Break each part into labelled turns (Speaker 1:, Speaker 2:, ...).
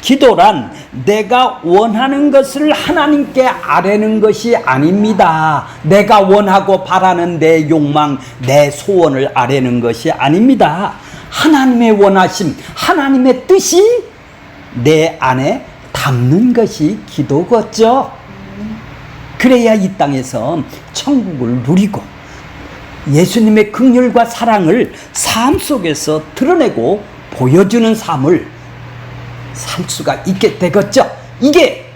Speaker 1: 기도란 내가 원하는 것을 하나님께 아뢰는 것이 아닙니다. 내가 원하고 바라는 내 욕망, 내 소원을 아뢰는 것이 아닙니다. 하나님의 원하심, 하나님의 뜻이 내 안에 담는 것이 기도겠죠. 그래야 이 땅에서 천국을 누리고 예수님의 긍휼과 사랑을 삶 속에서 드러내고 보여주는 삶을 살 수가 있게 되겠죠. 이게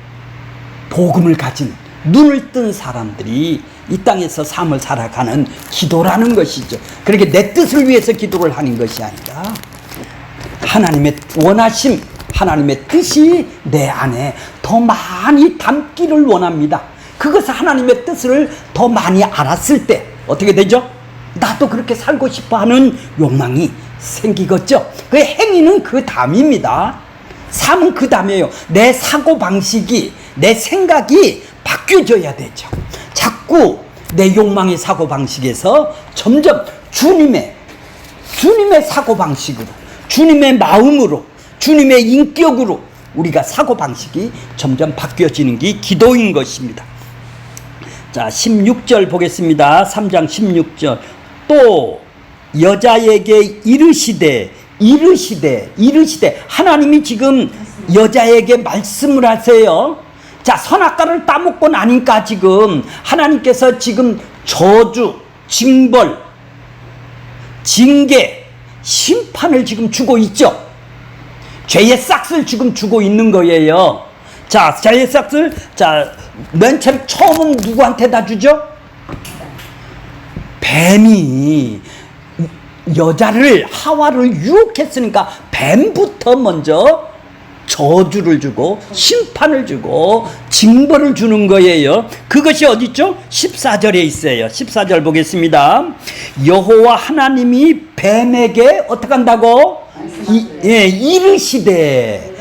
Speaker 1: 복음을 가진 눈을 뜬 사람들이 이 땅에서 삶을 살아가는 기도라는 것이죠. 그렇게 내 뜻을 위해서 기도를 하는 것이 아니라 하나님의 원하심, 하나님의 뜻이 내 안에 더 많이 담기를 원합니다. 그것을 하나님의 뜻을 더 많이 알았을 때 어떻게 되죠? 나도 그렇게 살고 싶어 하는 욕망이 생기겠죠. 그 행위는 그 다음입니다. 삶은 그 다음이에요. 내 사고방식이, 내 생각이 바뀌어져야 되죠. 자꾸 내 욕망의 사고방식에서 점점 주님의 사고방식으로, 주님의 마음으로, 주님의 인격으로 우리가 사고방식이 점점 바뀌어지는 게 기도인 것입니다. 자, 16절 보겠습니다. 3장 16절. 또 여자에게 이르시되 하나님이 지금 여자에게 말씀을 하세요. 자, 선악과를 따먹고 나니까 지금 하나님께서 지금 저주, 징벌, 징계, 심판을 지금 주고 있죠. 죄의 싹을 지금 주고 있는 거예요. 자, 죄의 싹을, 자, 맨 처음은 누구한테다 주죠? 뱀이 여자를, 하와를 유혹했으니까 뱀부터 먼저 저주를 주고 심판을 주고 징벌을 주는 거예요. 그것이 어디 있죠? 14절에 있어요. 14절 보겠습니다. 여호와 하나님이 뱀에게 어떻게 한다고? 이르시되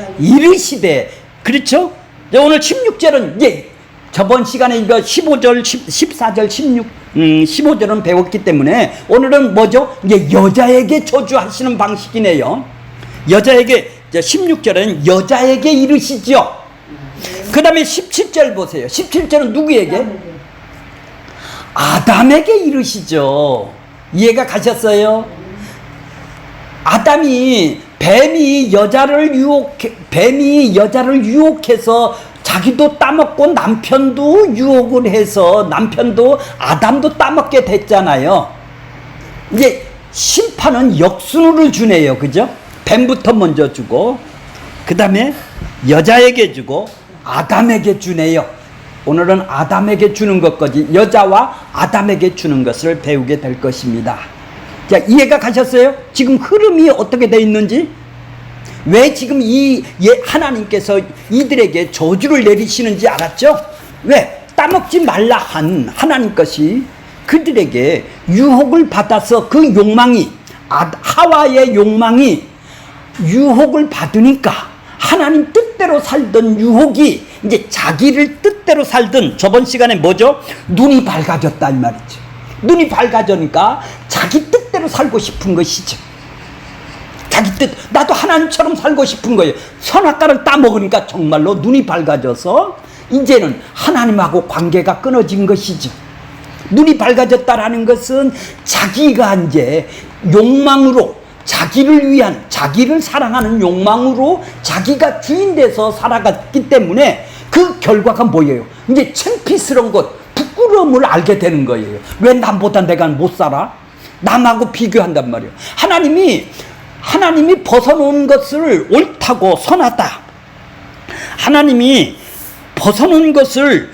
Speaker 1: 그렇죠? 오늘 16절은 저번 시간에 이거 15절, 14절, 15절은 배웠기 때문에 오늘은 뭐죠? 이제 여자에게 저주하시는 방식이네요. 여자에게, 16절은 여자에게 이르시죠. 그 다음에 17절 보세요. 17절은 누구에게? 아담에게 이르시죠. 이해가 가셨어요? 뱀이 여자를 유혹해서 자기도 따먹고 남편도 유혹을 해서 남편도 아담도 따먹게 됐잖아요. 이제 심판은 역순으로 주네요. 그죠? 뱀부터 먼저 주고 그 다음에 여자에게 주고 아담에게 주네요. 오늘은 아담에게 주는 것까지, 여자와 아담에게 주는 것을 배우게 될 것입니다. 자, 이해가 가셨어요? 지금 흐름이 어떻게 되어 있는지? 왜 지금 하나님께서 이들에게 저주를 내리시는지 알았죠? 왜? 따먹지 말라 한 하나님 것이 그들에게 유혹을 받아서 그 욕망이, 하와의 욕망이 유혹을 받으니까 하나님 뜻대로 살던 유혹이 이제 자기를 뜻대로 살던, 저번 시간에 뭐죠? 눈이 밝아졌다 이 말이죠. 눈이 밝아지니까 자기 뜻대로 살고 싶은 것이죠. 자기 뜻, 나도 하나님처럼 살고 싶은 거예요. 선악과를 따먹으니까 정말로 눈이 밝아져서 이제는 하나님하고 관계가 끊어진 것이죠. 눈이 밝아졌다라는 것은 자기가 이제 욕망으로, 자기를 위한, 자기를 사랑하는 욕망으로 자기가 주인 돼서 살아갔기 때문에 그 결과가 뭐예요? 이제 창피스러운 것, 부끄러움을 알게 되는 거예요. 왜 남보다 내가 못 살아? 남하고 비교한단 말이에요. 하나님이 벗어놓은 것을 옳다고 선하다. 하나님이 벗어놓은 것을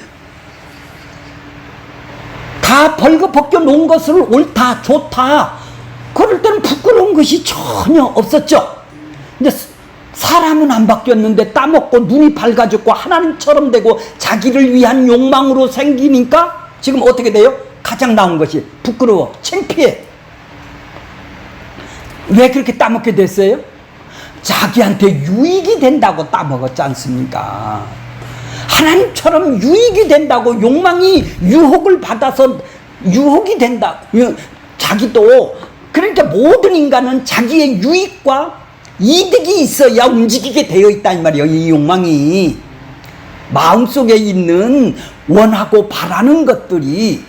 Speaker 1: 다 벌거벗겨 놓은 것을 옳다, 좋다. 그럴 때는 부끄러운 것이 전혀 없었죠. 근데 사람은 안 바뀌었는데 따먹고 눈이 밝아졌고 하나님처럼 되고 자기를 위한 욕망으로 생기니까 지금 어떻게 돼요? 가장 나온 것이 부끄러워, 창피해. 왜 그렇게 따먹게 됐어요? 자기한테 유익이 된다고 따먹었지 않습니까? 하나님처럼 유익이 된다고, 욕망이 유혹을 받아서 유혹이 된다. 자기도, 그러니까 모든 인간은 자기의 유익과 이득이 있어야 움직이게 되어 있다 이 말이에요. 이 욕망이 마음속에 있는 원하고 바라는 것들이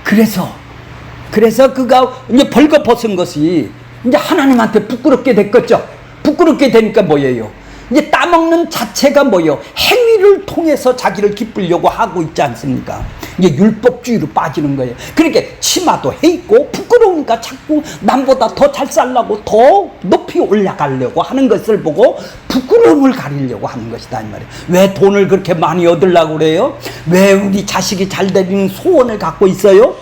Speaker 1: 그래서 그가 이제 벌거벗은 것이 이제 하나님한테 부끄럽게 됐겠죠. 부끄럽게 되니까 뭐예요? 이제 따먹는 자체가 뭐예요? 행위를 통해서 자기를 기쁘려고 하고 있지 않습니까? 이제 율법주의로 빠지는 거예요. 그러니까 치마도 해 있고 부끄러우니까 자꾸 남보다 더 잘 살라고 더 높이 올라가려고 하는 것을 보고 부끄러움을 가리려고 하는 것이다 이 말이에요. 왜 돈을 그렇게 많이 얻으려고 그래요? 왜 우리 자식이 잘 되는 소원을 갖고 있어요?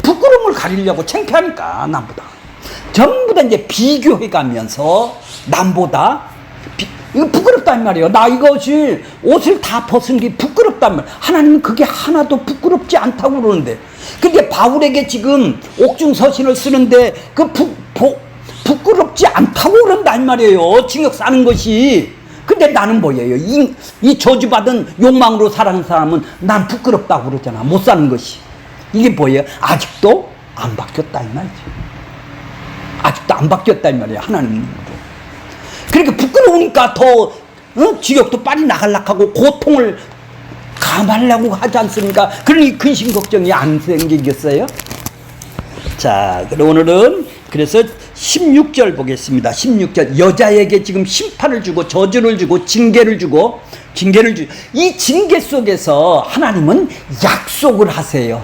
Speaker 1: 부끄러움을 가리려고. 창피하니까 남보다. 전부 다 이제 비교해 가면서 남보다 이거 부끄럽단 말이에요. 나 이것이 옷을 다 벗은 게 부끄럽단 말이에요. 하나님은 그게 하나도 부끄럽지 않다고 그러는데, 근데 바울에게 지금 옥중서신을 쓰는데 부끄럽지 않다고 그런단 말이에요. 징역 사는 것이. 근데 나는 뭐예요? 이 저주받은 욕망으로 사는 사람은 난 부끄럽다고 그러잖아. 못 사는 것이. 이게 뭐예요? 아직도 안 바뀌었다 이 말이죠. 아직도 안 바뀌었다 이 말이에요. 하나님으로. 그러니까 부끄러우니까 더 지옥도 빨리 나가려고 하고 고통을 감하려고 하지 않습니까? 그러니 근심 걱정이 안 생기겠어요? 자, 그럼 오늘은 그래서 16절 보겠습니다. 16절 여자에게 지금 심판을 주고 저주를 주고 징계를 주고 이 징계 속에서 하나님은 약속을 하세요.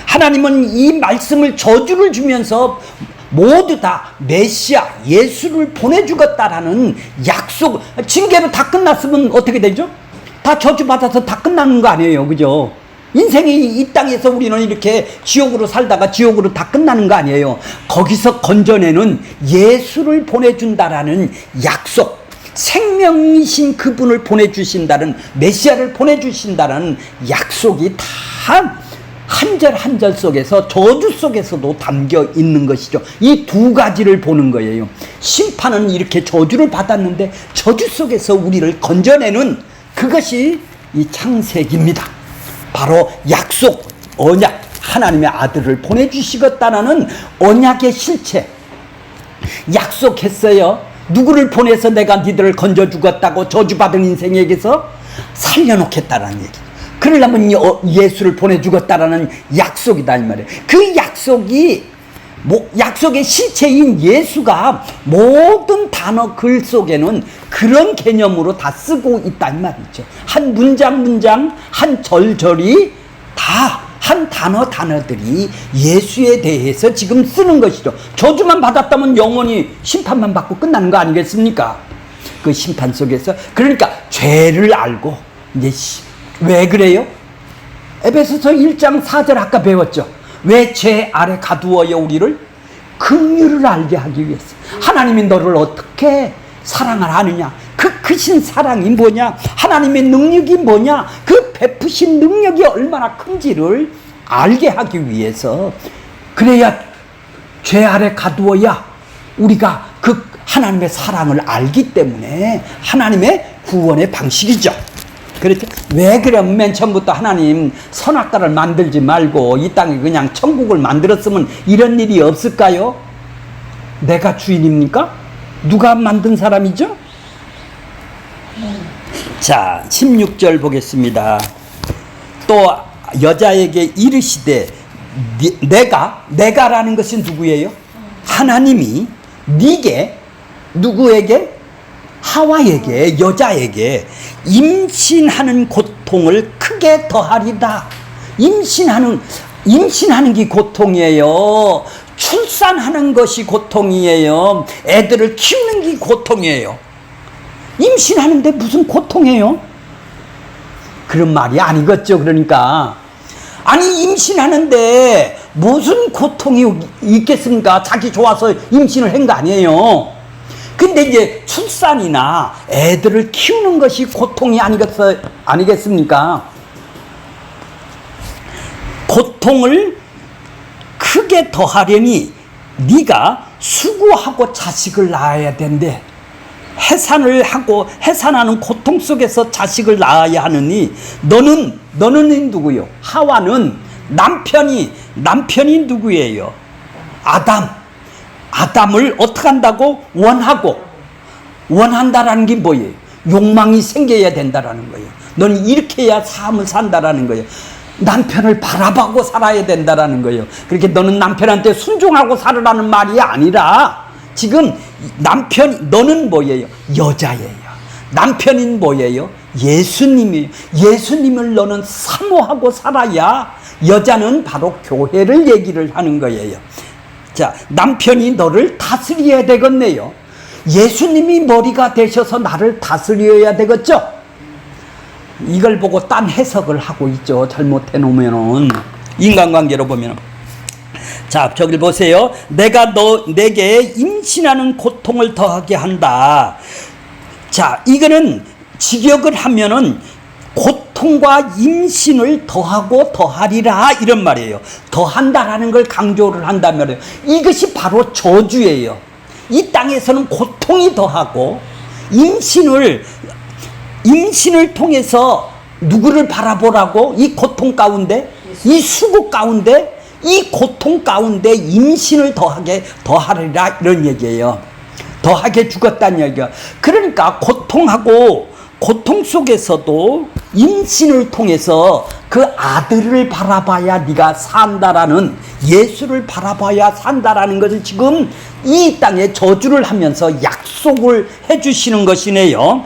Speaker 1: 하나님은 이 말씀을 저주를 주면서 모두 다 메시아 예수를 보내주겠다라는 약속. 징계로 다 끝났으면 어떻게 되죠? 다 저주받아서 다 끝나는 거 아니에요, 그죠? 인생이 이 땅에서 우리는 이렇게 지옥으로 살다가 지옥으로 다 끝나는 거 아니에요. 거기서 건져내는 예수를 보내준다라는 약속, 생명이신 그분을 보내주신다는, 메시아를 보내주신다는 약속이 다 한 절 한 절 속에서 저주 속에서도 담겨 있는 것이죠. 이 두 가지를 보는 거예요. 심판은 이렇게 저주를 받았는데 저주 속에서 우리를 건져내는 그것이 이 창세기입니다. 바로 약속, 언약, 하나님의 아들을 보내주시겠다는 언약의 실체. 약속했어요. 누구를 보내서 내가 니들을 건져주겠다고 저주받은 인생에게서 살려놓겠다는 얘기. 그러려면 예수를 보내주겠다라는 약속이다 이 말이에요. 그 약속이 약속의 실체인 예수가 모든 단어 글 속에는 그런 개념으로 다 쓰고 있다 이 말이죠. 한 문장 한 절절이 다 한 단어들이 예수에 대해서 지금 쓰는 것이죠. 저주만 받았다면 영원히 심판만 받고 끝나는 거 아니겠습니까? 그 심판 속에서 그러니까 죄를 알고 이제 왜 그래요? 에베소서 1장 4절 아까 배웠죠. 왜 죄 아래 가두어요 우리를? 긍휼을 알게 하기 위해서. 하나님이 너를 어떻게 사랑을 하느냐, 그 크신 사랑이 뭐냐, 하나님의 능력이 뭐냐, 그 베푸신 능력이 얼마나 큰지를 알게 하기 위해서. 그래야 죄 아래 가두어야 우리가 그 하나님의 사랑을 알기 때문에 하나님의 구원의 방식이죠. 그렇죠? 왜 그러면 맨 처음부터 하나님 선악과를 만들지 말고 이 땅에 그냥 천국을 만들었으면 이런 일이 없을까요? 내가 주인입니까? 누가 만든 사람이죠? 자, 16절 보겠습니다. 또 여자에게 이르시되 내가라는 것은 누구예요? 하나님이 네게, 누구에게? 하와에게, 여자에게 임신하는 고통을 크게 더하리다. 임신하는 게 고통이에요. 출산하는 것이 고통이에요. 애들을 키우는 게 고통이에요. 임신하는데 무슨 고통이에요? 그런 말이 아니겠죠. 그러니까 아니 임신하는데 무슨 고통이 있겠습니까? 자기 좋아서 임신을 한 거 아니에요. 근데 이제 출산이나 애들을 키우는 것이 고통이 아니겠습니까? 고통을 크게 더하려니 네가 수고하고 자식을 낳아야 된대. 해산하는 고통 속에서 자식을 낳아야 하느니 너는 누구요? 하와는 남편이 누구예요? 아담을 어떻게 한다고? 원한다라는 게 뭐예요? 욕망이 생겨야 된다라는 거예요. 너는 이렇게 해야 삶을 산다라는 거예요. 남편을 바라보고 살아야 된다라는 거예요. 그렇게 너는 남편한테 순종하고 살으라는 말이 아니라 지금 너는 뭐예요? 여자예요. 남편인 뭐예요? 예수님이에요. 예수님을 너는 사모하고 살아야 여자는 바로 교회를 얘기를 하는 거예요. 자, 남편이 너를 다스려야 되겠네요. 예수님이 머리가 되셔서 나를 다스려야 되겠죠? 이걸 보고 딴 해석을 하고 있죠. 잘못해 놓으면은. 인간관계로 보면. 자, 저길 보세요. 내가 내게 임신하는 고통을 더하게 한다. 자, 이거는 직역을 하면은 고통과 임신을 더하고 더하리라 이런 말이에요. 더한다라는 걸 강조를 한단 말이에요. 이것이 바로 저주예요. 이 땅에서는 고통이 더하고 임신을 통해서 누구를 바라보라고? 이 고통 가운데, 이 수고 가운데, 이 고통 가운데 임신을 더하리라 이런 얘기예요. 더하게 죽었다는 얘기야. 그러니까 고통 속에서도 임신을 통해서 그 아들을 바라봐야 네가 산다라는, 예수를 바라봐야 산다라는 것을 지금 이 땅에 저주를 하면서 약속을 해주시는 것이네요.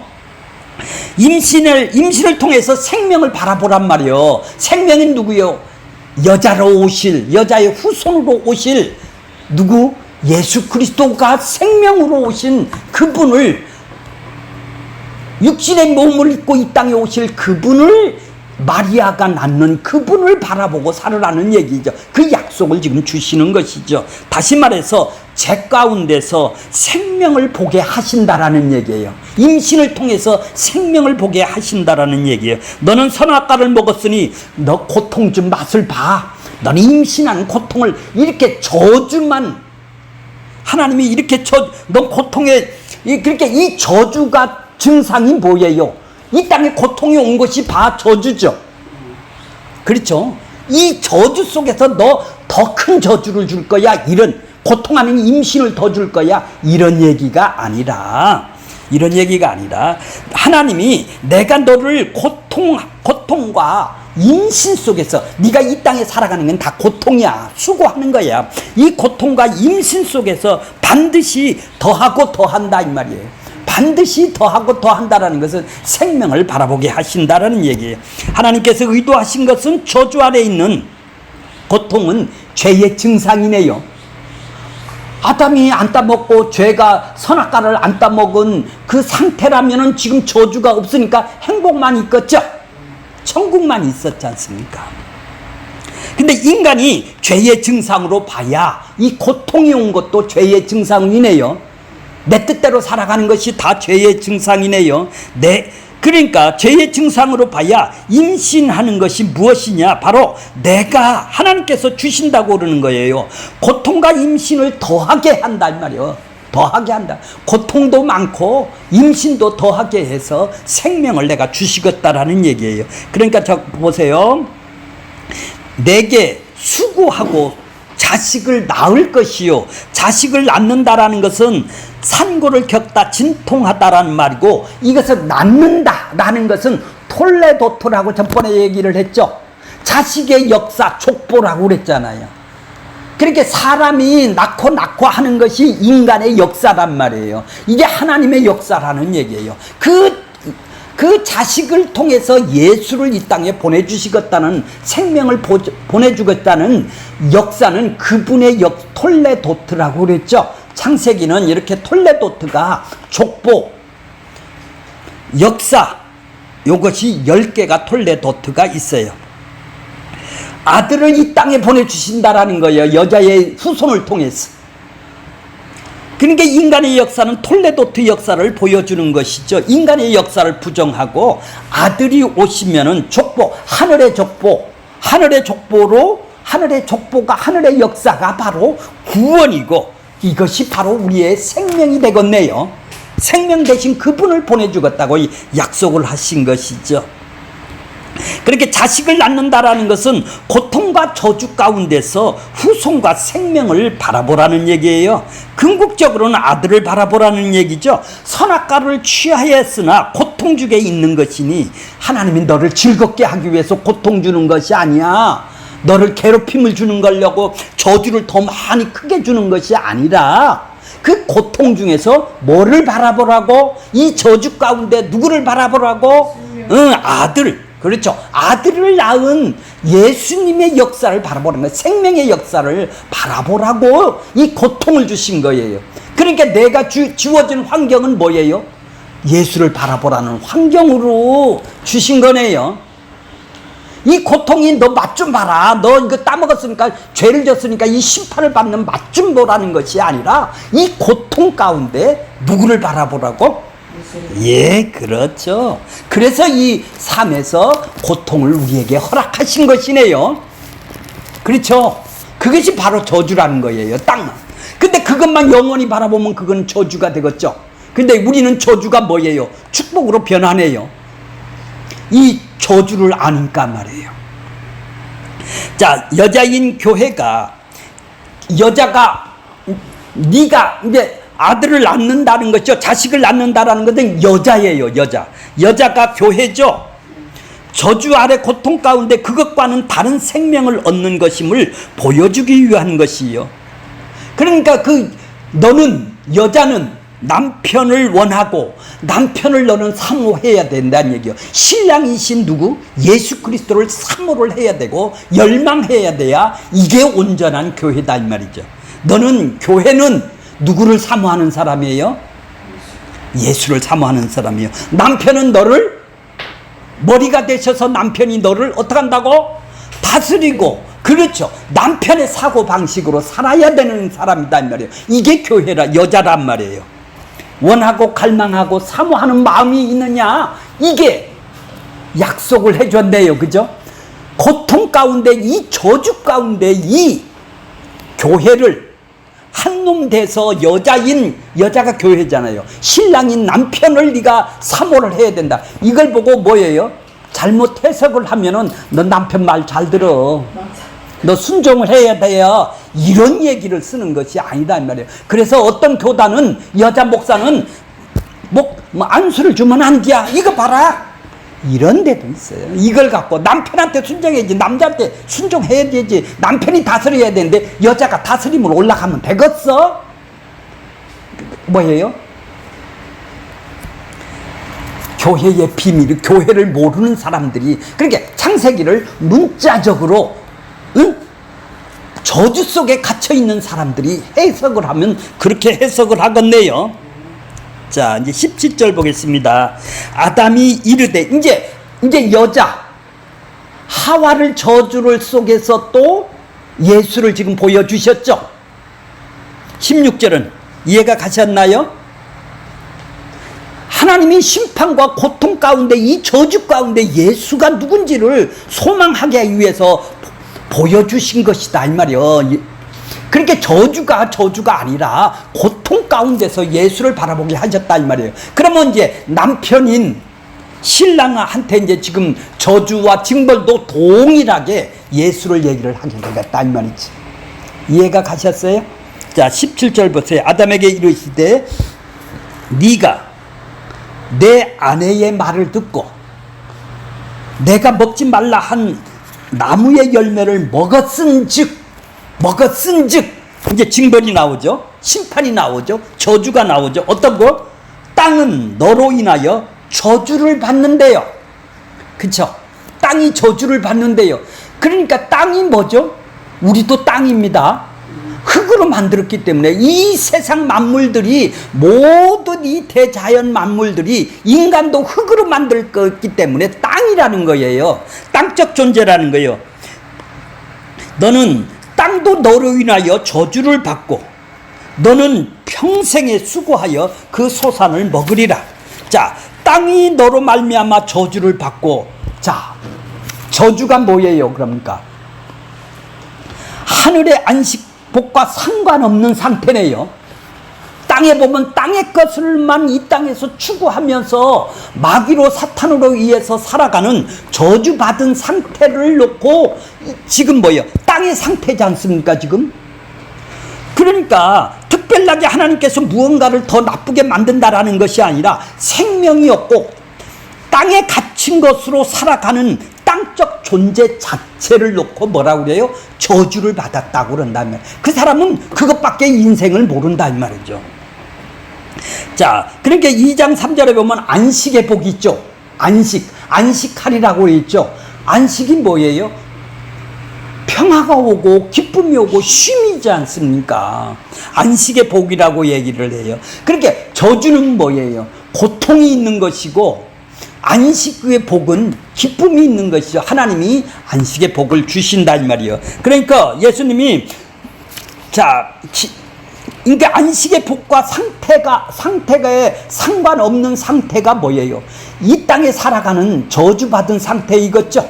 Speaker 1: 임신을 통해서 생명을 바라보란 말이요. 생명이 누구요? 여자의 후손으로 오실 누구? 예수 그리스도가 생명으로 오신 그분을, 육신의 몸을 입고 이 땅에 오실 그분을, 마리아가 낳는 그분을 바라보고 살으라는 얘기죠. 그 약속을 지금 주시는 것이죠. 다시 말해서 제 가운데서 생명을 보게 하신다라는 얘기예요. 임신을 통해서 생명을 보게 하신다라는 얘기예요. 너는 선악과를 먹었으니 너 고통 좀 맛을 봐. 너는 임신하는 고통을 이렇게 저주만, 하나님이 이렇게 너 고통에, 그렇게 이 저주가 증상이 뭐예요? 이 땅에 고통이 온 것이 다 저주죠. 그렇죠? 이 저주 속에서 너 더 큰 저주를 줄 거야. 이런 고통하는 임신을 더 줄 거야. 이런 얘기가 아니라 하나님이 내가 너를 고통과 임신 속에서, 네가 이 땅에 살아가는 건 다 고통이야. 수고하는 거야. 이 고통과 임신 속에서 반드시 더하고 더한다 이 말이에요. 반드시 더하고 더한다라는 것은 생명을 바라보게 하신다라는 얘기예요. 하나님께서 의도하신 것은 저주 아래 있는 고통은 죄의 증상이네요. 아담이 안 따먹고 죄가 선악과를 안 따먹은 그 상태라면은 지금 저주가 없으니까 행복만 있겠죠? 천국만 있었지 않습니까? 근데 인간이 죄의 증상으로 봐야 이 고통이 온 것도 죄의 증상이네요. 내 뜻대로 살아가는 것이 다 죄의 증상이네요. 그러니까 죄의 증상으로 봐야 임신하는 것이 무엇이냐? 바로 내가 하나님께서 주신다고 그러는 거예요. 고통과 임신을 더하게 한다 이 말이에요. 더하게 한다. 고통도 많고 임신도 더하게 해서 생명을 내가 주시겠다라는 얘기예요. 그러니까 저 보세요. 내게 수고하고 자식을 낳을 것이요. 자식을 낳는다라는 것은 산고를 겪다 진통하다라는 말이고, 이것을 낳는다라는 것은 톨레도토라고 전번에 얘기를 했죠. 자식의 역사, 족보라고 그랬잖아요. 그렇게 사람이 낳고 하는 것이 인간의 역사란 말이에요. 이게 하나님의 역사라는 얘기예요. 그 자식을 통해서 예수를 이 땅에 보내주시겠다는, 생명을 보내주겠다는 역사는 그분의 톨레도트라고 그랬죠. 창세기는 이렇게 톨레도트가 족보, 역사, 요것이 10개가 톨레도트가 있어요. 아들을 이 땅에 보내주신다라는 거예요. 여자의 후손을 통해서. 그러니까 인간의 역사는 톨레도트 역사를 보여주는 것이죠. 인간의 역사를 부정하고 아들이 오시면은 족보, 하늘의 족보가 하늘의 역사가 바로 구원이고, 이것이 바로 우리의 생명이 되겠네요. 생명 대신 그분을 보내주겠다고 약속을 하신 것이죠. 그렇게 자식을 낳는다라는 것은 고통과 저주 가운데서 후손과 생명을 바라보라는 얘기예요. 궁극적으로는 아들을 바라보라는 얘기죠. 선악과를 취하였으나 고통 중에 있는 것이니 하나님이 너를 즐겁게 하기 위해서 고통 주는 것이 아니야. 너를 괴롭힘을 주는 거려고 저주를 더 많이 크게 주는 것이 아니라 그 고통 중에서 뭐를 바라보라고? 이 저주 가운데 누구를 바라보라고? 아들. 그렇죠. 아들을 낳은 예수님의 역사를 바라보라는 거예요. 생명의 역사를 바라보라고 이 고통을 주신 거예요. 그러니까 내가 주어진 환경은 뭐예요? 예수를 바라보라는 환경으로 주신 거네요. 이 고통이 너 맛 좀 봐라. 너 이거 따먹었으니까 죄를 졌으니까 이 심판을 받는 맛 좀 보라는 것이 아니라 이 고통 가운데 누구를 바라보라고? 예, 그렇죠. 그래서 이 삶에서 고통을 우리에게 허락하신 것이네요. 그렇죠. 그것이 바로 저주라는 거예요. 땅은. 근데 그것만 영원히 바라보면 그건 저주가 되겠죠. 근데 우리는 저주가 뭐예요? 축복으로 변하네요. 이 저주를 아니까 말이에요. 자, 여자인 교회가 여자가 네가 이제 아들을 낳는다는 것이죠. 자식을 낳는다라는 것은 여자예요. 여자가 교회죠. 저주 아래 고통 가운데 그것과는 다른 생명을 얻는 것임을 보여주기 위한 것이요. 그러니까 너는 여자는 남편을 원하고 남편을 너는 사모해야 된다는 얘기요. 신랑이신 누구? 예수 그리스도를 사모를 해야 되고 열망해야 돼야 이게 온전한 교회다 이 말이죠. 너는 교회는 누구를 사모하는 사람이에요? 예수를 사모하는 사람이에요. 남편은 너를 머리가 되셔서 남편이 너를 어떻게 한다고? 다스리고 그렇죠. 남편의 사고방식으로 살아야 되는 사람이다 이 말이에요. 이게 교회라 여자란 말이에요. 원하고 갈망하고 사모하는 마음이 있느냐 이게 약속을 해줬네요. 그죠? 고통 가운데 이 저주 가운데 이 교회를 한놈 돼서 여자가 교회잖아요. 신랑인 남편을 네가 사모를 해야 된다. 이걸 보고 뭐예요? 잘못 해석을 하면은 너 남편 말 잘 들어. 너 순종을 해야 돼요. 이런 얘기를 쓰는 것이 아니다 이 말이에요. 그래서 어떤 교단은 여자 목사는 안수를 주면 안 돼. 이거 봐라. 이런 데도 있어요. 이걸 갖고 남편한테 순종해야지, 남자한테 순종해야 되지. 남편이 다스려야 되는데 여자가 다스림으로 올라가면 되겠어? 뭐예요? 교회의 비밀, 교회를 모르는 사람들이 그러니까 창세기를 문자적으로 저주 속에 갇혀있는 사람들이 해석을 하면 그렇게 해석을 하겠네요. 자, 이제 17절 보겠습니다. 아담이 이르되 이제 여자 하와를 저주를 속에서 또 예수를 지금 보여주셨죠. 16절은 이해가 가셨나요? 하나님이 심판과 고통 가운데 이 저주 가운데 예수가 누군지를 소망하게 위해서 보여주신 것이다 이 말이요. 그러니까 저주가 아니라 고통 가운데서 예수를 바라보게 하셨다 이 말이에요. 그러면 이제 남편인 신랑한테 이제 지금 저주와 징벌도 동일하게 예수를 얘기를 하게 되겠다 이 말이지. 이해가 가셨어요? 자, 17절 보세요. 아담에게 이르시되 네가 내 아내의 말을 듣고 내가 먹지 말라 한 나무의 열매를 먹었은즉 이제 징벌이 나오죠. 심판이 나오죠. 저주가 나오죠. 어떤 거? 땅은 너로 인하여 저주를 받는데요. 그쵸? 땅이 저주를 받는데요. 그러니까 땅이 뭐죠? 우리도 땅입니다. 흙으로 만들었기 때문에 이 세상 만물들이 모든 이 대자연 만물들이 인간도 흙으로 만들었기 때문에 땅이라는 거예요. 땅적 존재라는 거예요. 너는 땅도 너로 인하여 저주를 받고 너는 평생에 수고하여 그 소산을 먹으리라. 자, 땅이 너로 말미암아 저주를 받고, 자, 저주가 뭐예요? 그러니까 하늘의 안식복과 상관없는 상태네요. 땅에 보면 땅의 것을만 이 땅에서 추구하면서 마귀로 사탄으로 의해서 살아가는 저주받은 상태를 놓고 지금 뭐예요? 땅의 상태지 않습니까 지금? 그러니까 특별하게 하나님께서 무언가를 더 나쁘게 만든다라는 것이 아니라 생명이 없고 땅에 갇힌 것으로 살아가는 땅적 존재 자체를 놓고 뭐라고 그래요? 저주를 받았다고 그런다면 그 사람은 그것밖에 인생을 모른다 이 말이죠. 자, 그러니까 2장 3절에 보면 안식의 복이 있죠. 안식하리라고 있죠. 안식이 뭐예요? 평화가 오고 기쁨이 오고 쉼이지 않습니까? 안식의 복이라고 얘기를 해요. 그러니까 저주는 뭐예요? 고통이 있는 것이고 안식의 복은 기쁨이 있는 것이죠. 하나님이 안식의 복을 주신다 이 말이에요. 그러니까 예수님이 그러니까 안식의 복과 상태가 상관없는 상태가 뭐예요? 이 땅에 살아가는 저주받은 상태 이거죠.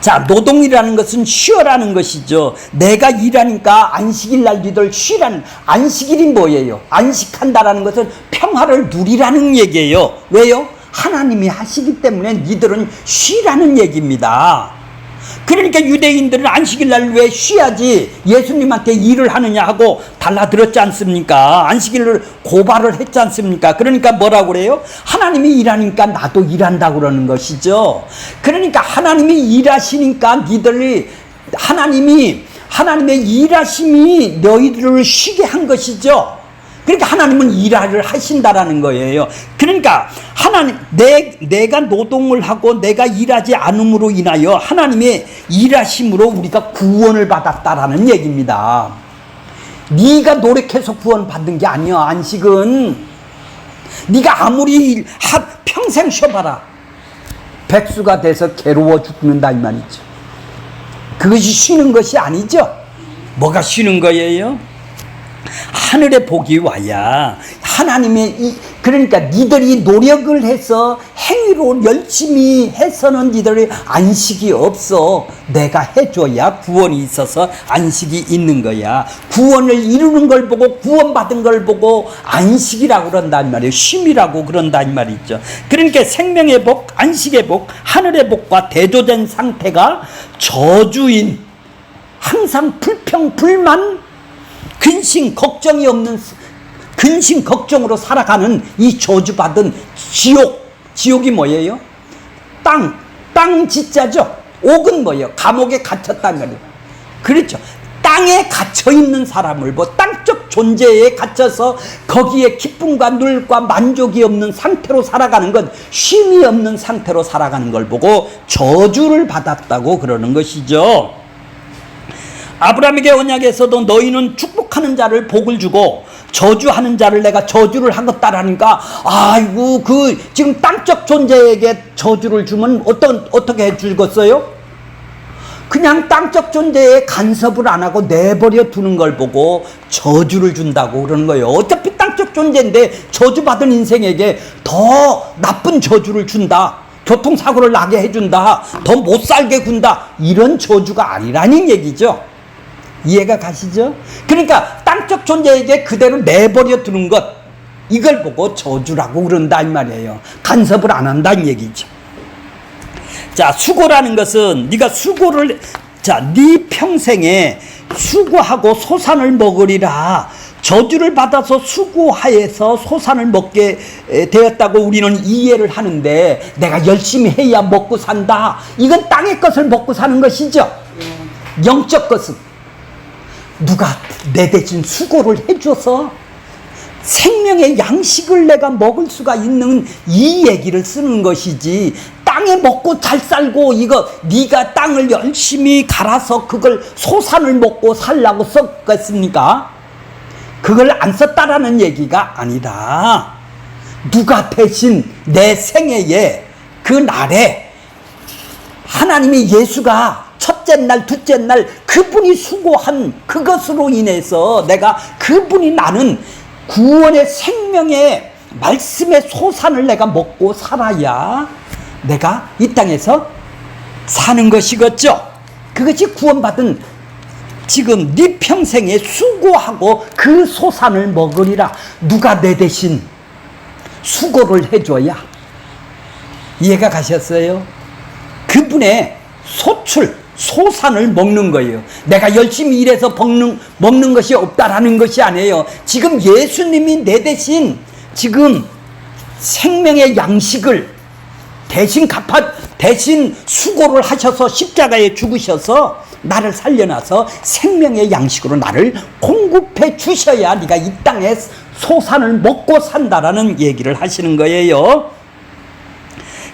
Speaker 1: 자, 노동이라는 것은 쉬어라는 것이죠. 내가 일하니까 안식일 날 니들 쉬라는, 안식일이 뭐예요? 안식한다라는 것은 평화를 누리라는 얘기예요. 왜요? 하나님이 하시기 때문에 니들은 쉬라는 얘기입니다. 그러니까 유대인들은 안식일 날 왜 쉬야지 예수님한테 일을 하느냐 하고 달라들었지 않습니까? 안식일을 고발을 했지 않습니까? 그러니까 뭐라고 그래요? 하나님이 일하니까 나도 일한다고 그러는 것이죠. 그러니까 하나님이 일하시니까 니들이 하나님의 일하심이 너희들을 쉬게 한 것이죠. 그러니까 하나님은 일을 하신다라는 거예요. 그러니까 내가 노동을 하고 내가 일하지 않음으로 인하여 하나님의 일하심으로 우리가 구원을 받았다라는 얘기입니다. 네가 노력해서 구원 받는 게 아니야. 안식은 네가 아무리 평생 쉬어봐라, 백수가 돼서 괴로워 죽는다 이 말이죠. 그것이 쉬는 것이 아니죠. 뭐가 쉬는 거예요? 하늘의 복이 와야 그러니까 니들이 노력을 해서 행위로 열심히 해서는 니들이 안식이 없어. 내가 해줘야 구원이 있어서 안식이 있는 거야. 구원을 이루는 걸 보고 구원받은 걸 보고 안식이라고 그런단 말이에요. 쉼이라고 그런단 말이죠. 그러니까 생명의 복, 안식의 복, 하늘의 복과 대조된 상태가 저주인, 항상 불평, 불만, 근심, 걱정이 없는, 근심, 걱정으로 살아가는 이 저주받은 지옥이 뭐예요? 땅 지자죠. 옥은 뭐예요? 감옥에 갇혔단 말이에요. 그렇죠. 땅에 갇혀있는 사람을 땅적 존재에 갇혀서 거기에 기쁨과 누릴과 만족이 없는 상태로 살아가는 것, 쉼이 없는 상태로 살아가는 걸 보고 저주를 받았다고 그러는 것이죠. 아브라함에게 언약에서도 너희는 축복하는 자를 복을 주고 저주하는 자를 내가 저주를 하겠다라니까, 아이고 지금 땅적 존재에게 저주를 주면 어떻게 해 주겠어요? 그냥 땅적 존재에 간섭을 안 하고 내버려 두는 걸 보고 저주를 준다고 그러는 거예요. 어차피 땅적 존재인데 저주받은 인생에게 더 나쁜 저주를 준다, 교통사고를 나게 해준다, 더 못 살게 군다, 이런 저주가 아니라는 얘기죠. 이해가 가시죠? 그러니까 땅적 존재에게 그대로 내버려 두는 것, 이걸 보고 저주라고 그런다 이 말이에요. 간섭을 안 한다는 얘기죠. 자, 수고라는 것은 네가 네 평생에 수고하고 소산을 먹으리라. 저주를 받아서 수고하여서 소산을 먹게 되었다고 우리는 이해를 하는데, 내가 열심히 해야 먹고 산다, 이건 땅의 것을 먹고 사는 것이죠. 영적 것은 누가 내 대신 수고를 해줘서 생명의 양식을 내가 먹을 수가 있는 이 얘기를 쓰는 것이지, 땅에 먹고 잘 살고 네가 땅을 열심히 갈아서 그걸 소산을 먹고 살라고 썼겠습니까? 그걸 안 썼다라는 얘기가 아니라, 누가 대신 내 생애에 그 날에 하나님이 예수가 첫째 날, 둘째 날 그분이 수고한 그것으로 인해서 그분이 나는 구원의 생명의 말씀의 소산을 내가 먹고 살아야 내가 이 땅에서 사는 것이겠죠. 그것이 구원받은 지금 네 평생에 수고하고 그 소산을 먹으리라. 누가 내 대신 수고를 해줘야. 이해가 가셨어요? 그분의 소산을 먹는 거예요. 내가 열심히 일해서 먹는 것이 없다라는 것이 아니에요. 지금 예수님이 내 대신 지금 생명의 양식을 대신 수고를 하셔서 십자가에 죽으셔서 나를 살려놔서 생명의 양식으로 나를 공급해 주셔야 네가 이 땅에 소산을 먹고 산다라는 얘기를 하시는 거예요.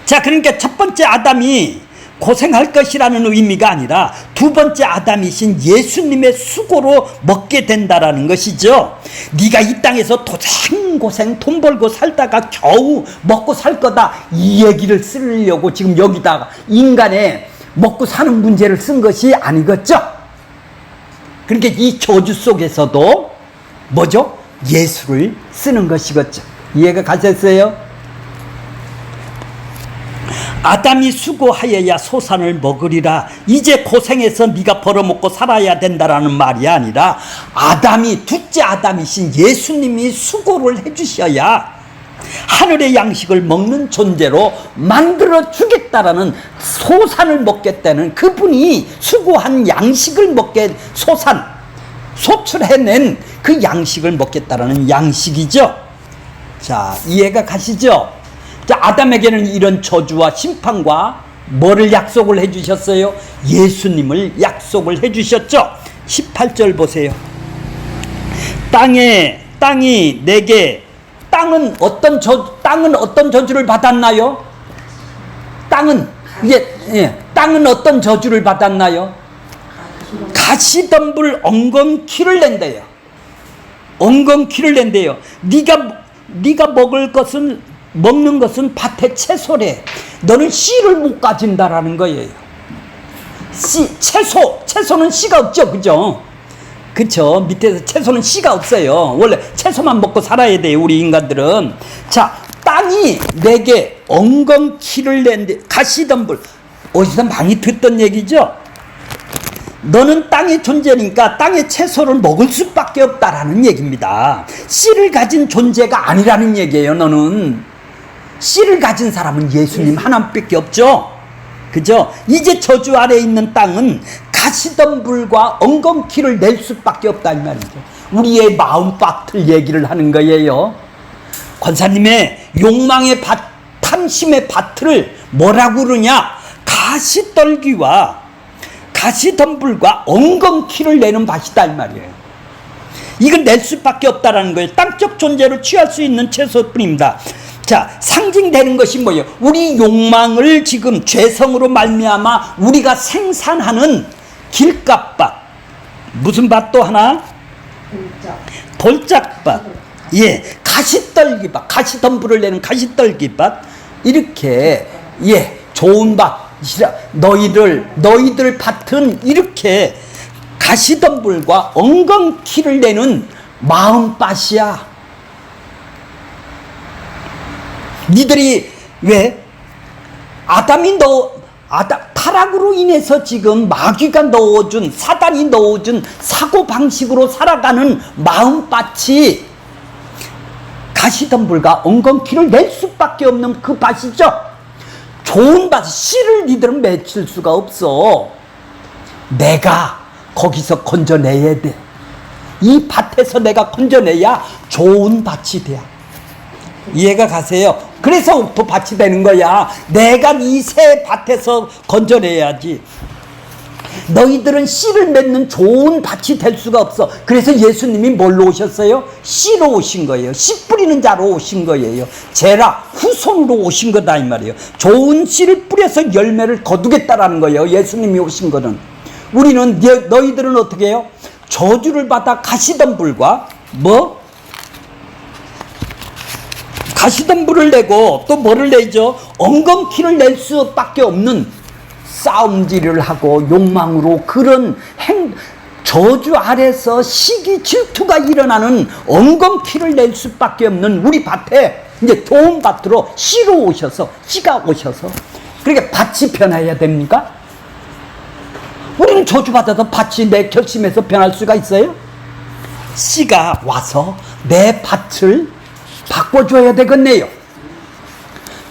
Speaker 1: 자, 그러니까 첫 번째 아담이 고생할 것이라는 의미가 아니라 두 번째 아담이신 예수님의 수고로 먹게 된다라는 것이죠. 네가 이 땅에서 고생 돈 벌고 살다가 겨우 먹고 살 거다, 이 얘기를 쓰려고 지금 여기다가 인간의 먹고 사는 문제를 쓴 것이 아니겠죠. 그러니까 이 저주 속에서도 뭐죠? 예수를 쓰는 것이겠죠. 이해가 가셨어요? 아담이 수고하여야 소산을 먹으리라. 이제 고생해서 네가 벌어먹고 살아야 된다라는 말이 아니라 둘째 아담이신 예수님이 수고를 해주셔야 하늘의 양식을 먹는 존재로 만들어 주겠다라는 소산을 먹겠다는 그분이 수고한 양식을 소출해낸 그 양식을 먹겠다라는 양식이죠. 자, 이해가 가시죠? 자, 아담에게는 이런 저주와 심판과 뭐를 약속을 해주셨어요? 예수님을 약속을 해주셨죠. 18절 보세요. 땅은 어떤 저주를 받았나요? 땅은 어떤 저주를 받았나요? 가시덤불 엉겅퀴를 낸대요. 엉겅퀴를 낸대요. 네가 먹는 것은 밭의 채소래. 너는 씨를 못 가진다라는 거예요. 채소는 씨가 없죠, 그죠? 그쵸? 밑에서 채소는 씨가 없어요. 원래 채소만 먹고 살아야 돼요, 우리 인간들은. 자, 땅이 내게 엉겅퀴를 낸데, 가시덤불. 어디서 많이 듣던 얘기죠? 너는 땅의 존재니까 땅의 채소를 먹을 수밖에 없다라는 얘기입니다. 씨를 가진 존재가 아니라는 얘기예요, 너는. 씨를 가진 사람은 예수님 하나밖에 없죠. 그죠? 이제 저주 아래에 있는 땅은 가시덤불과 엉겅퀴를 낼 수밖에 없다 이 말이죠. 우리의 마음밭을 얘기를 하는 거예요. 권사님의 욕망의 밭, 탐심의 밭을 뭐라고 그러냐? 가시떨기와 가시덤불과 엉겅퀴를 내는 밭이다 이 말이에요. 이걸 낼 수밖에 없다라는 거예요. 땅적 존재로 취할 수 있는 채소뿐입니다. 자, 상징되는 것이 뭐예요? 우리 욕망을 지금 죄성으로 말미암아 우리가 생산하는 길값밭, 무슨 밭 또 하나? 돌짝밭, 예, 가시떨기밭, 가시덤불을 내는 가시떨기밭, 이렇게 좋은 밭이라 너희들 밭은 이렇게 가시덤불과 엉겅퀴를 내는 마음밭이야. 니들이 왜 타락으로 인해서 지금 마귀가 넣어준, 사단이 넣어준 사고방식으로 살아가는 마음밭이 가시덤불과 엉겅퀴를 낼 수밖에 없는 그 밭이죠. 좋은 밭, 씨를 니들은 맺힐 수가 없어. 내가 거기서 건져내야 돼. 이 밭에서 내가 건져내야 좋은 밭이 돼. 이해가 가세요? 그래서 옥토 밭이 되는 거야. 내가 이 새 밭에서 건져내야지. 너희들은 씨를 맺는 좋은 밭이 될 수가 없어. 그래서 예수님이 뭘로 오셨어요? 씨로 오신 거예요. 씨 뿌리는 자로 오신 거예요. 제라, 후손으로 오신 거다 이 말이에요. 좋은 씨를 뿌려서 열매를 거두겠다라는 거예요. 예수님이 오신 거는. 우리는 너희들은 어떻게 해요? 저주를 받아 가시덤불과 가시덤불을 내고 또 뭐를 내죠? 엉겅퀴를 낼 수밖에 없는 싸움질을 하고 욕망으로 그런 저주 아래서 시기 질투가 일어나는 엉겅퀴를 낼 수밖에 없는 우리 밭에 이제 좋은 밭으로 씨로 오셔서 씨가 오셔서 그러니까 밭이 변해야 됩니까? 우리는 저주받아서 밭이 내 결심에서 변할 수가 있어요? 씨가 와서 내 밭을 바꿔줘야 되겠네요.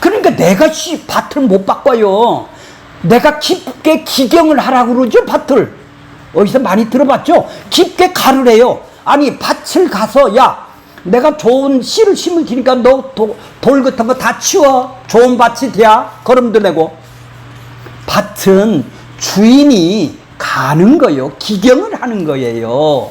Speaker 1: 그러니까 내가 밭을 못 바꿔요. 내가 깊게 기경을 하라고 그러죠, 밭을. 어디서 많이 들어봤죠? 깊게 가르래요. 아니, 밭을 가서, 야, 내가 좋은 씨를 심을 테니까 너 돌 같은 거 다 치워. 좋은 밭이 돼야 거름도 내고. 밭은 주인이 가는 거예요. 기경을 하는 거예요.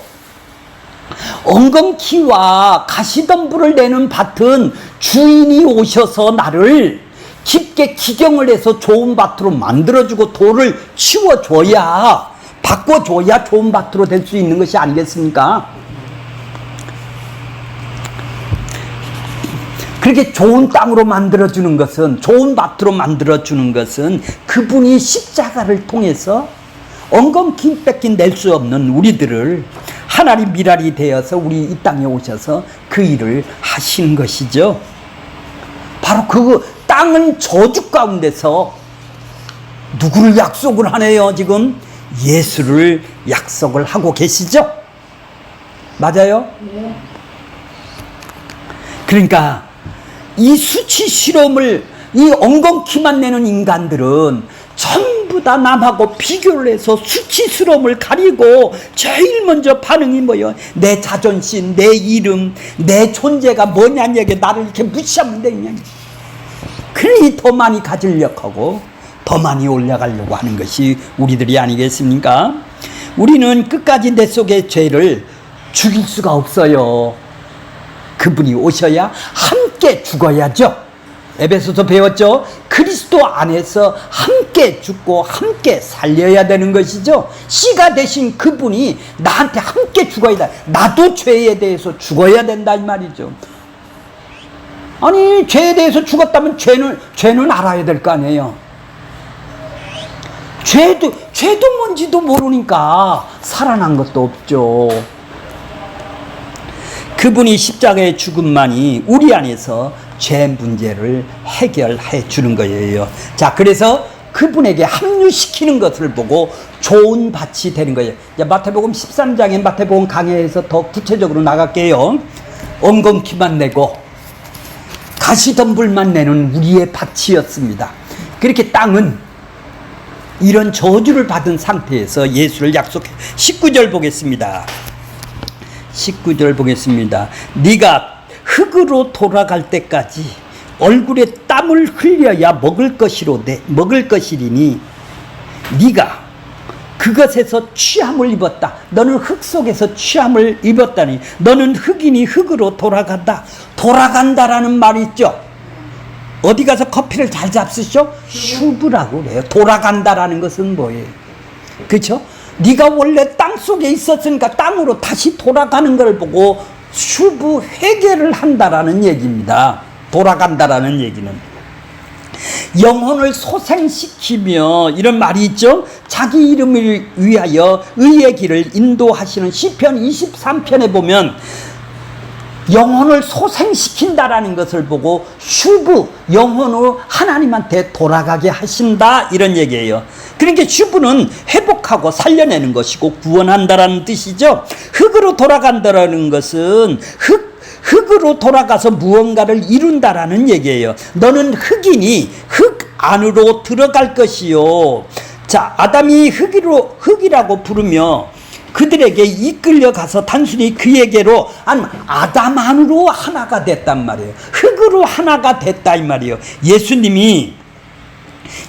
Speaker 1: 엉겅퀴와 가시덤불을 내는 밭은 주인이 오셔서 나를 깊게 기경을 해서 좋은 밭으로 만들어주고 돌을 치워줘야, 바꿔줘야 좋은 밭으로 될 수 있는 것이 아니겠습니까? 그렇게 좋은 땅으로 만들어주는 것은, 좋은 밭으로 만들어주는 것은 그분이 십자가를 통해서 엉겅퀴 뺏긴 낼 수 없는 우리들을 하나님 미랄이 되어서 우리 이 땅에 오셔서 그 일을 하시는 것이죠. 바로 그 땅은 저주 가운데서 누구를 약속을 하네요. 지금 예수를 약속을 하고 계시죠. 맞아요? 네. 그러니까 이 수치 실험을, 이 엉겅퀴만 내는 인간들은 전부 다 남하고 비교를 해서 수치스러움을 가리고 제일 먼저 반응이 뭐예요? 내 자존심, 내 이름, 내 존재가 뭐냐는 얘기, 나를 이렇게 무시하면 되냐. 그러니 더 많이 가지려고 하고 더 많이 올라가려고 하는 것이 우리들이 아니겠습니까? 우리는 끝까지 내 속의 죄를 죽일 수가 없어요. 그분이 오셔야 함께 죽어야죠. 에베소서 배웠죠? 그리스도 안에서 함께 죽고 함께 살려야 되는 것이죠. 씨가 되신 그분이 나한테 함께 죽어야 돼. 나도 죄에 대해서 죽어야 된다 이 말이죠. 아니, 죄에 대해서 죽었다면 죄는 알아야 될 거 아니에요. 죄도 뭔지도 모르니까 살아난 것도 없죠. 그분이 십자가의 죽음만이 우리 안에서 죄 문제를 해결해 주는 거예요. 자, 그래서 그분에게 합류시키는 것을 보고 좋은 밭이 되는 거예요. 자, 마태복음 13장에 마태복음 강해에서 더 구체적으로 나갈게요. 엉겅퀴만 내고 가시덤불만 내는 우리의 밭이었습니다. 그렇게 땅은 이런 저주를 받은 상태에서 예수를 약속해. 19절 보겠습니다. 19절 보겠습니다. 네가 흙으로 돌아갈 때까지 얼굴에 땀을 흘려야 먹을 것이리니 네가 그것에서 취함을 입었다. 너는 흙 속에서 취함을 입었다니 너는 흙이니 흙으로 돌아간다. 돌아간다라는 말이 있죠. 어디 가서 커피를 잘 잡수시죠? 슈브라고 그래요. 돌아간다라는 것은 뭐예요? 그렇죠? 네가 원래 땅 속에 있었으니까 땅으로 다시 돌아가는 걸 보고 슈브 회개를 한다라는 얘기입니다. 돌아간다라는 얘기는 영혼을 소생시키며 이런 말이 있죠. 자기 이름을 위하여 의의 길을 인도하시는 시편 23편에 보면 영혼을 소생시킨다라는 것을 보고 슈브, 영혼으로 하나님한테 돌아가게 하신다 이런 얘기예요. 그러니까 슈브는 회복하고 살려내는 것이고 구원한다라는 뜻이죠. 흙으로 돌아간다라는 것은 흙으로 돌아가서 무언가를 이룬다라는 얘기예요. 너는 흙이니 흙 안으로 들어갈 것이요. 자, 아담이 흙이라고 부르며 그들에게 이끌려가서 단순히 그에게로 아니면 아담 안으로 하나가 됐단 말이에요. 흙으로 하나가 됐다 이 말이에요. 예수님이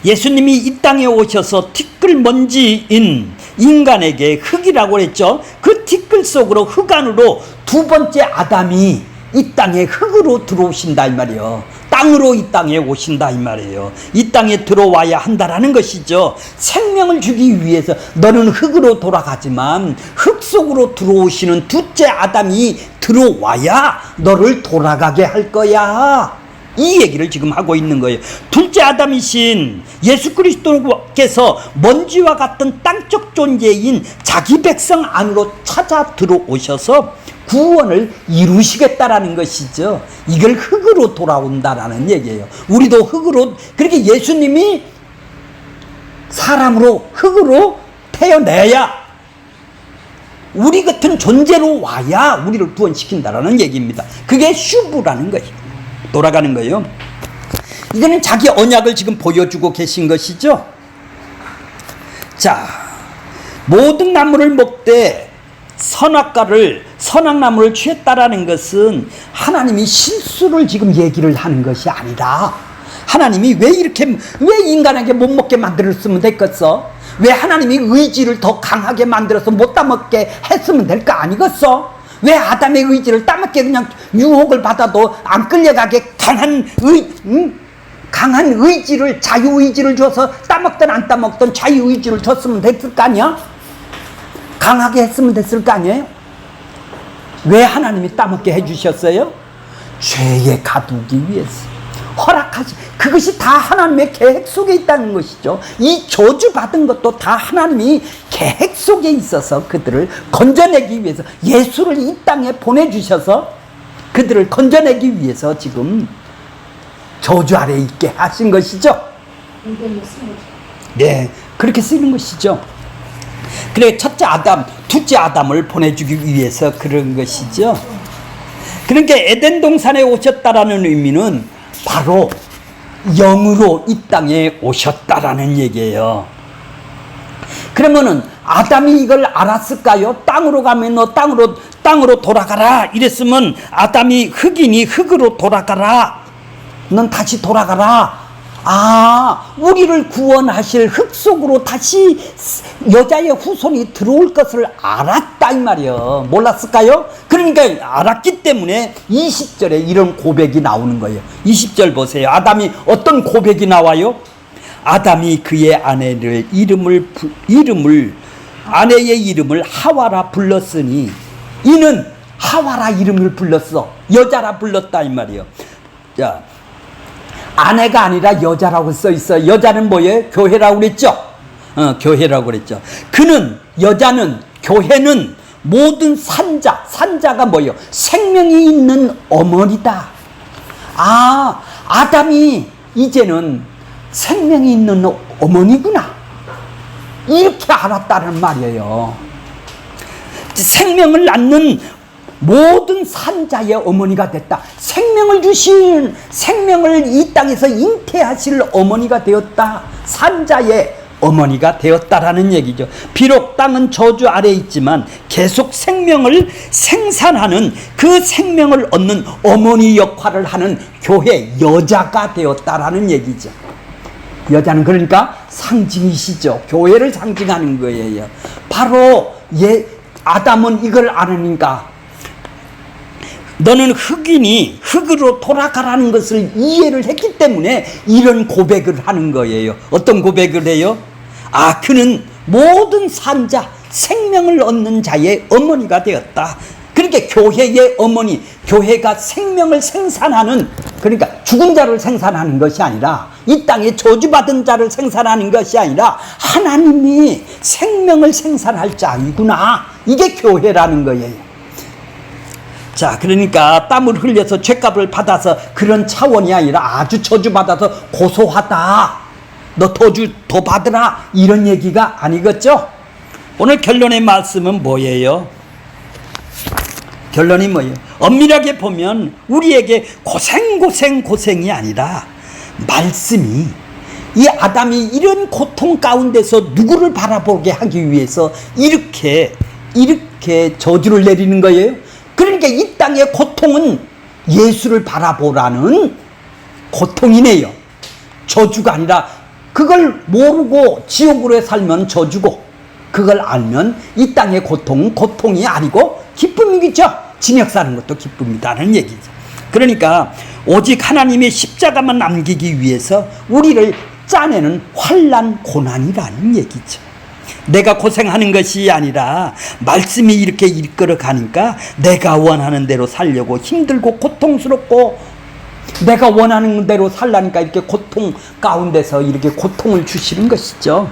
Speaker 1: 이 땅에 오셔서 티끌먼지인 인간에게 흙이라고 했죠. 그 티끌 속으로 흙 안으로 두 번째 아담이 이 땅에 흙으로 들어오신다 이 말이에요. 땅으로 이 땅에 오신다 이 말이에요. 이 땅에 들어와야 한다라는 것이죠. 생명을 주기 위해서 너는 흙으로 돌아가지만 흙 속으로 들어오시는 둘째 아담이 들어와야 너를 돌아가게 할 거야. 이 얘기를 지금 하고 있는 거예요. 둘째 아담이신 예수 그리스도께서 먼지와 같은 땅적 존재인 자기 백성 안으로 찾아 들어오셔서 구원을 이루시겠다라는 것이죠. 이걸 흙으로 돌아온다라는 얘기예요. 우리도 흙으로, 그렇게 예수님이 사람으로 흙으로 태어내야 우리 같은 존재로 와야 우리를 구원시킨다라는 얘기입니다. 그게 슈브라는 거예요. 돌아가는 거예요. 이거는 자기 언약을 지금 보여주고 계신 것이죠. 자, 모든 나무를 먹되 선악나무를 취했다라는 것은 하나님이 실수를 지금 얘기를 하는 것이 아니라, 하나님이 왜 인간에게 못 먹게 만들었으면 됐겠어? 왜 하나님이 의지를 더 강하게 만들어서 못 따먹게 했으면 될 거 아니겠어? 왜 아담의 의지를 따먹게 그냥 유혹을 받아도 안 끌려가게 강한 의지를, 자유의지를 줘서 따먹든 안 따먹든 자유의지를 줬으면 됐을 거 아니야? 강하게 했으면 됐을 거 아니에요? 왜 하나님이 따먹게 해주셨어요? 죄에 가두기 위해서 그것이 다 하나님의 계획 속에 있다는 것이죠. 이 저주받은 것도 다 하나님이 계획 속에 있어서 그들을 건져내기 위해서 예수를 이 땅에 보내주셔서 그들을 건져내기 위해서 지금 저주 아래 있게 하신 것이죠. 네, 그렇게 쓰는 것이죠. 그래, 첫째 아담, 둘째 아담을 보내주기 위해서 그런 것이죠. 그러니까 에덴 동산에 오셨다라는 의미는 바로 영으로 이 땅에 오셨다라는 얘기예요. 그러면은 아담이 이걸 알았을까요? 땅으로 가면 너 땅으로 돌아가라 이랬으면 아담이 흙이니 흙으로 돌아가라. 넌 다시 돌아가라. 우리를 구원하실 흙 속으로 다시 여자의 후손이 들어올 것을 알았다 이 말이에요. 몰랐을까요? 그러니까 알았기 때문에 20절에 이런 고백이 나오는 거예요. 20절 보세요. 아담이 어떤 고백이 나와요? 아담이 그의 아내의 이름을 하와라 불렀으니, 이는 하와라 이름을 불렀어. 여자라 불렀다 이 말이에요. 자, 아내가 아니라 여자라고 써 있어요. 여자는 뭐예요? 교회라고 그랬죠? 교회라고 그랬죠. 여자는, 교회는 모든 산자가 뭐예요? 생명이 있는 어머니다. 아담이 이제는 생명이 있는 어머니구나. 이렇게 알았다는 말이에요. 생명을 낳는 모든 산자의 어머니가 됐다. 생명을 이 땅에서 잉태하실 어머니가 되었다. 산자의 어머니가 되었다라는 얘기죠. 비록 땅은 저주 아래에 있지만 계속 생명을 생산하는, 그 생명을 얻는 어머니 역할을 하는 교회 여자가 되었다라는 얘기죠. 여자는 그러니까 상징이시죠. 교회를 상징하는 거예요. 바로 아담은 이걸 알으니까 너는 흙이니 흙으로 돌아가라는 것을 이해를 했기 때문에 이런 고백을 하는 거예요. 어떤 고백을 해요? 그는 모든 산자, 생명을 얻는 자의 어머니가 되었다. 그러니까 교회의 어머니, 교회가 생명을 생산하는, 그러니까 죽은 자를 생산하는 것이 아니라, 이 땅에 저주받은 자를 생산하는 것이 아니라 하나님이 생명을 생산할 자이구나. 이게 교회라는 거예요. 자, 그러니까 땀을 흘려서 죄값을 받아서 그런 차원이 아니라 아주 저주받아서 고소하다. 너 더 받으라. 이런 얘기가 아니겠죠? 오늘 결론의 말씀은 뭐예요? 결론이 뭐예요? 엄밀하게 보면 우리에게 고생이 아니라 말씀이, 이 아담이 이런 고통 가운데서 누구를 바라보게 하기 위해서 이렇게 저주를 내리는 거예요. 그러니까 이 땅의 고통은 예수를 바라보라는 고통이네요. 저주가 아니라, 그걸 모르고 지옥으로 살면 저주고, 그걸 알면 이 땅의 고통은 고통이 아니고 기쁨이겠죠. 징역 사는 것도 기쁨이다는 얘기죠. 그러니까 오직 하나님의 십자가만 남기기 위해서 우리를 짜내는 환난 고난이라는 얘기죠. 내가 고생하는 것이 아니라 말씀이 이렇게 이끌어 가니까 내가 원하는 대로 살려고 힘들고 고통스럽고, 내가 원하는 대로 살라니까 이렇게 고통 가운데서 이렇게 고통을 주시는 것이죠.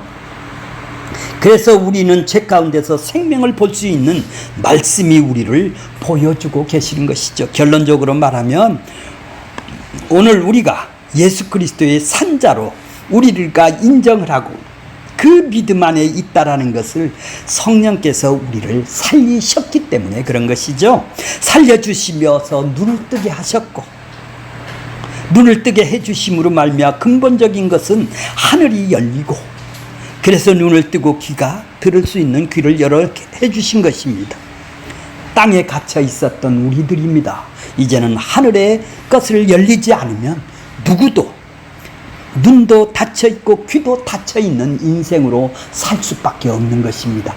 Speaker 1: 그래서 우리는 죄 가운데서 생명을 볼 수 있는 말씀이 우리를 보여주고 계시는 것이죠. 결론적으로 말하면 오늘 우리가 예수 그리스도의 산자로 우리가 인정을 하고 그 믿음 안에 있다라는 것을 성령께서 우리를 살리셨기 때문에 그런 것이죠. 살려주시면서 눈을 뜨게 하셨고, 눈을 뜨게 해주심으로 말미암아 근본적인 것은 하늘이 열리고, 그래서 눈을 뜨고 귀가 들을 수 있는 귀를 열어 해주신 것입니다. 땅에 갇혀 있었던 우리들입니다. 이제는 하늘의 것을 열리지 않으면 누구도, 눈도 닫혀있고 귀도 닫혀있는 인생으로 살 수밖에 없는 것입니다.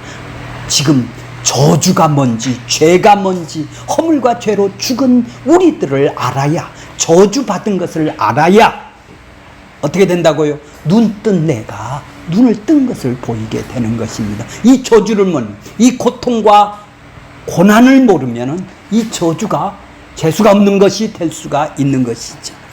Speaker 1: 지금 저주가 뭔지, 죄가 뭔지, 허물과 죄로 죽은 우리들을 알아야, 저주받은 것을 알아야 어떻게 된다고요? 눈 뜬 내가 눈을 뜬 것을 보이게 되는 것입니다. 이 저주를 이 고통과 고난을 모르면은 이 저주가 재수가 없는 것이 될 수가 있는 것이죠.